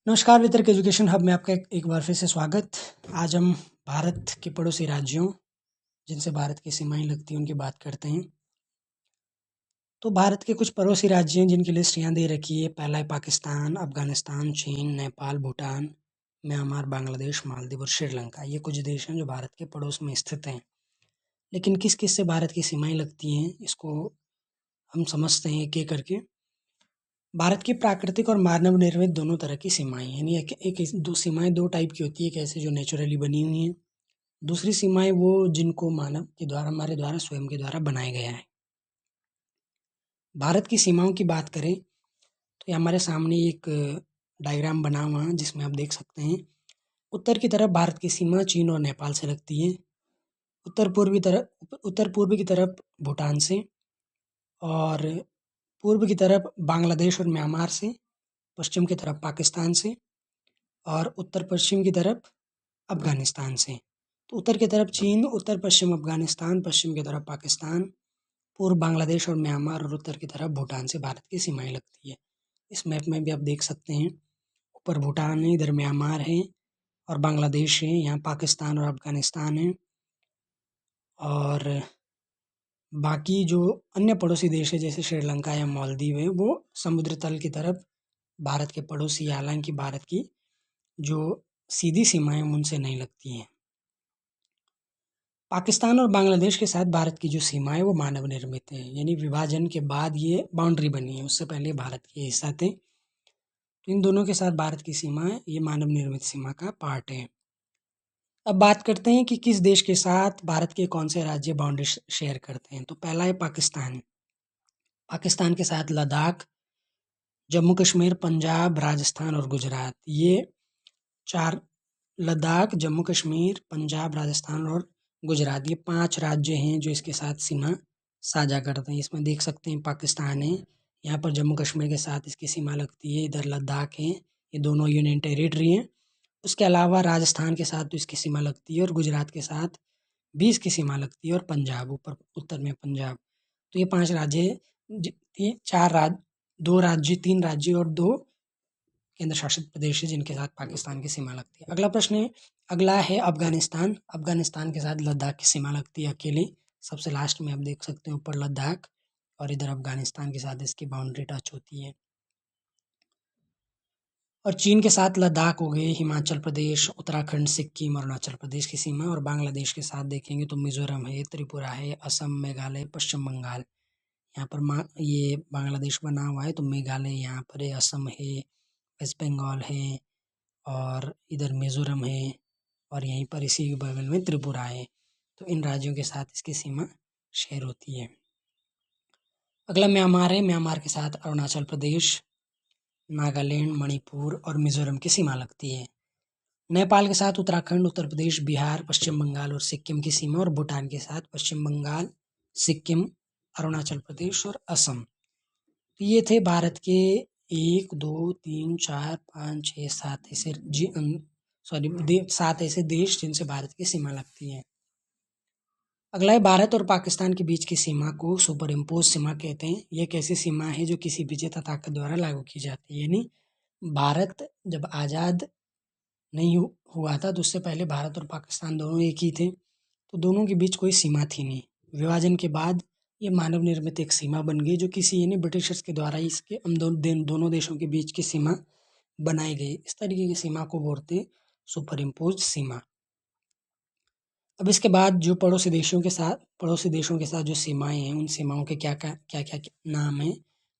नमस्कार, वितर्क education hub में आपका एक बार फिर से स्वागत। आज हम भारत के पड़ोसी राज्यों जिनसे भारत की सीमाएं लगती हैं उनकी बात करते हैं। तो भारत के कुछ पड़ोसी राज्य हैं जिनकी लिस्ट यहाँ दे रखी है। पहला है पाकिस्तान, अफगानिस्तान, चीन, नेपाल, भूटान, म्यांमार, बांग्लादेश, मालदीव और श्रीलंका। ये कुछ देश हैं जो भारत के पड़ोस में स्थित हैं। लेकिन किस किस से भारत की सीमाएं लगती हैं इसको हम समझते हैं एक एक करके। भारत की प्राकृतिक और मानव निर्मित दोनों तरह की सीमाएं हैं। यानी दो सीमाएं दो टाइप की होती है। एक ऐसे जो नेचुरली बनी हुई हैं, दूसरी सीमाएं वो जिनको मानव के द्वारा, हमारे द्वारा, स्वयं के द्वारा बनाया गया है। भारत की सीमाओं की बात करें तो ये हमारे सामने एक डायग्राम बना हुआ है जिसमें आप देख सकते हैं। उत्तर की तरफ भारत की सीमा चीन और नेपाल से लगती है। उत्तर पूर्व की तरफ भूटान से, और पूर्व की तरफ बांग्लादेश और म्यांमार से, पश्चिम की तरफ पाकिस्तान से, और उत्तर पश्चिम की तरफ अफगानिस्तान से। तो उत्तर की तरफ चीन, उत्तर पश्चिम अफगानिस्तान, पश्चिम की तरफ पाकिस्तान, पूर्व बांग्लादेश और म्यांमार, और उत्तर की तरफ भूटान से भारत की सीमाएं लगती है। इस मैप में भी आप देख सकते हैं, ऊपर भूटान है, इधर म्यांमार है और बांग्लादेश है, यहाँ पाकिस्तान और अफगानिस्तान है। और बाकी जो अन्य पड़ोसी देश है जैसे श्रीलंका या मालदीव है, वो समुद्र तल की तरफ भारत के पड़ोसी, हालांकि भारत की जो सीधी सीमाएं उनसे नहीं लगती हैं। पाकिस्तान और बांग्लादेश के साथ भारत की जो सीमा है वो मानव निर्मित है। यानी विभाजन के बाद ये बाउंड्री बनी है, उससे पहले भारत के हिस्सा थे। तो इन दोनों के साथ भारत की सीमा है, ये मानव निर्मित सीमा का पार्ट है। अब बात करते हैं कि किस देश के साथ भारत के कौन से राज्य बाउंड्री शेयर करते हैं। तो पहला है पाकिस्तान। पाकिस्तान के साथ लद्दाख, जम्मू कश्मीर, पंजाब, राजस्थान और गुजरात, ये चार, लद्दाख, जम्मू कश्मीर, पंजाब, राजस्थान और गुजरात, ये 5 राज्य हैं जो इसके साथ सीमा साझा करते हैं। इसमें देख सकते हैं पाकिस्तान है, यहाँ पर जम्मू कश्मीर के साथ इसकी सीमा लगती है, इधर लद्दाख है, ये दोनों यूनियन टेरिटरी हैं। उसके अलावा राजस्थान के साथ तो इसकी सीमा लगती है, और गुजरात के साथ भी इसकी सीमा लगती है, और पंजाब, ऊपर उत्तर में पंजाब। तो ये 5 राज्य, ये 4 राज्य, 2 राज्य, 3 राज्य और 2 केंद्र शासित प्रदेश है जिनके साथ पाकिस्तान की सीमा लगती है। अगला है अफगानिस्तान। अफगानिस्तान के साथ लद्दाख की सीमा लगती है अकेले। सबसे लास्ट में आप देख सकते हैं ऊपर लद्दाख, और इधर अफगानिस्तान के साथ इसकी बाउंड्री टच होती है। और चीन के साथ लद्दाख हो गए, हिमाचल प्रदेश, उत्तराखंड, सिक्किम, अरुणाचल प्रदेश की सीमा। और बांग्लादेश के साथ देखेंगे तो मिजोरम है, त्रिपुरा है, असम, मेघालय, पश्चिम बंगाल। यहाँ पर ये बांग्लादेश बना हुआ है, तो मेघालय यहाँ पर है, असम है, वेस्ट बंगाल है, और इधर मिजोरम है, और यहीं पर इसी के बगल में त्रिपुरा है। तो इन राज्यों के साथ इसकी सीमा शेयर होती है। अगला म्यांमार है। म्यांमार के साथ अरुणाचल प्रदेश, नागालैंड, मणिपुर और मिजोरम की सीमा लगती है। नेपाल के साथ उत्तराखंड, उत्तर प्रदेश, बिहार, पश्चिम बंगाल और सिक्किम की सीमा, और भूटान के साथ पश्चिम बंगाल, सिक्किम, अरुणाचल प्रदेश और असम। तो ये थे भारत के 1, 2, 3, 4, 5, 6, 7 ऐसे 7 ऐसे देश जिनसे भारत की सीमा लगती है। अगला है भारत और पाकिस्तान के बीच की सीमा को सुपर इम्पोज सीमा कहते हैं। ये एक ऐसी सीमा है जो किसी विजेता ताकत द्वारा लागू की जाती है। यानी भारत जब आज़ाद नहीं हुआ था तो उससे पहले भारत और पाकिस्तान दोनों एक ही थे, तो दोनों के बीच कोई सीमा थी नहीं। विभाजन के बाद ये मानव निर्मित एक सीमा बन गई, जो किसी यानी ब्रिटिशर्स के द्वारा इसके हम दोनों देशों के बीच की सीमा बनाई गई। इस तरीके की सीमा को बोलते सुपर इम्पोज सीमा। अब इसके बाद जो पड़ोसी देशों के साथ जो सीमाएं हैं, उन सीमाओं के क्या क्या नाम है।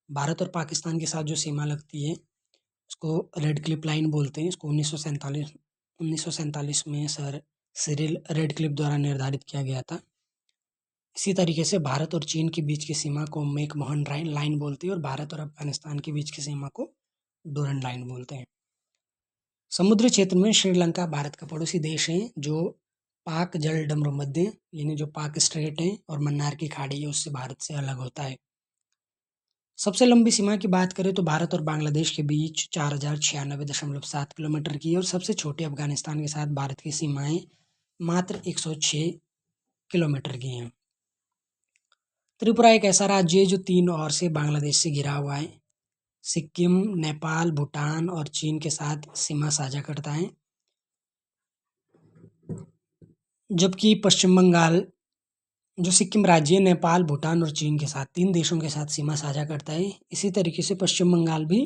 भारत और पाकिस्तान के साथ जो सीमा लगती है उसको रेड क्लिफ लाइन बोलते हैं। इसको 1947 में सर सिरिल रेडक्लिफ द्वारा निर्धारित किया गया था। इसी तरीके से भारत और चीन के बीच की सीमा को मैकमोहन लाइन बोलते हैं, और भारत और अफगानिस्तान के बीच की सीमा को डोरन लाइन बोलते हैं। समुद्री क्षेत्र में श्रीलंका भारत का पड़ोसी देश है, जो पाक जलडम्बर मध्य यानी जो पाक स्ट्रेट है और मन्नार की खाड़ी है उससे भारत से अलग होता है। सबसे लंबी सीमा की बात करें तो भारत और बांग्लादेश के बीच 4096.7 किलोमीटर की है, और सबसे छोटे अफगानिस्तान के साथ भारत की सीमाएं मात्र 106 किलोमीटर की हैं। त्रिपुरा एक ऐसा राज्य है जो 3 ओर से बांग्लादेश से घिरा हुआ है। सिक्किम नेपाल, भूटान और चीन के साथ सीमा साझा करता है, जबकि पश्चिम बंगाल जो सिक्किम राज्य है नेपाल, भूटान और चीन के साथ 3 देशों के साथ सीमा साझा करता है। इसी तरीके से पश्चिम बंगाल भी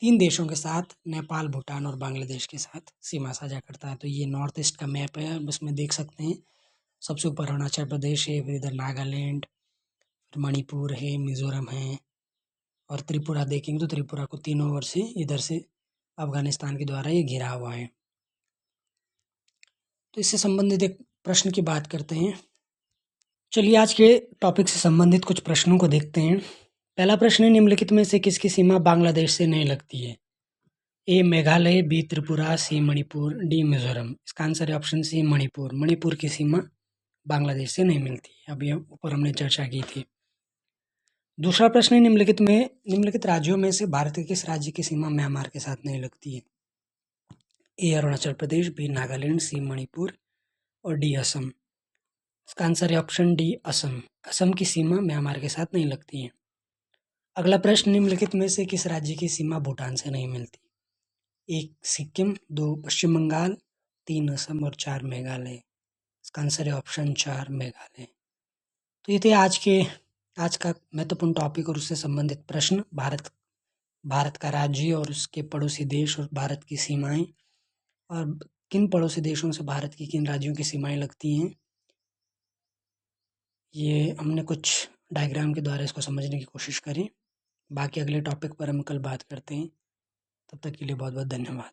3 देशों के साथ नेपाल, भूटान और बांग्लादेश के साथ सीमा साझा करता है। तो ये नॉर्थ ईस्ट का मैप है, अब इसमें देख सकते हैं सबसे ऊपर अरुणाचल प्रदेश है, फिर इधर नागालैंड, फिर मणिपुर है, मिज़ोरम है और त्रिपुरा देखेंगे तो त्रिपुरा को तीनों ओर से इधर से अफ़गानिस्तान के द्वारा ये घिरा हुआ है। तो इससे संबंधित एक प्रश्न की बात करते हैं। चलिए आज के टॉपिक से संबंधित कुछ प्रश्नों को देखते हैं। पहला प्रश्न है, निम्नलिखित में से किसकी सीमा बांग्लादेश से नहीं लगती है? ए मेघालय, बी त्रिपुरा, सी मणिपुर, डी मिजोरम। इसका आंसर है ऑप्शन सी मणिपुर। मणिपुर की सीमा बांग्लादेश से नहीं मिलती है, अभी ऊपर हमने चर्चा की थी। दूसरा प्रश्न है, निम्नलिखित राज्यों में से भारत के किस राज्य की सीमा म्यांमार के साथ नहीं लगती है? ए अरुणाचल प्रदेश, बी नागालैंड, सी मणिपुर और डी असम। इसका आंसर है ऑप्शन डी असम। असम की सीमा म्यांमार के साथ नहीं लगती है। अगला प्रश्न, निम्नलिखित में से किस राज्य की सीमा भूटान से नहीं मिलती? 1 सिक्किम, 2 पश्चिम बंगाल, 3 असम और 4 मेघालय। इसका आंसर है ऑप्शन 4 मेघालय। तो ये थे आज का महत्वपूर्ण टॉपिक और उससे संबंधित प्रश्न। भारत का राज्य और उसके पड़ोसी देश और भारत की सीमाएं और किन पड़ोसी देशों से भारत की किन राज्यों की सीमाएं लगती हैं, ये हमने कुछ डायग्राम के द्वारा इसको समझने की कोशिश करी। बाकी अगले टॉपिक पर हम कल बात करते हैं। तब तक के लिए बहुत बहुत धन्यवाद।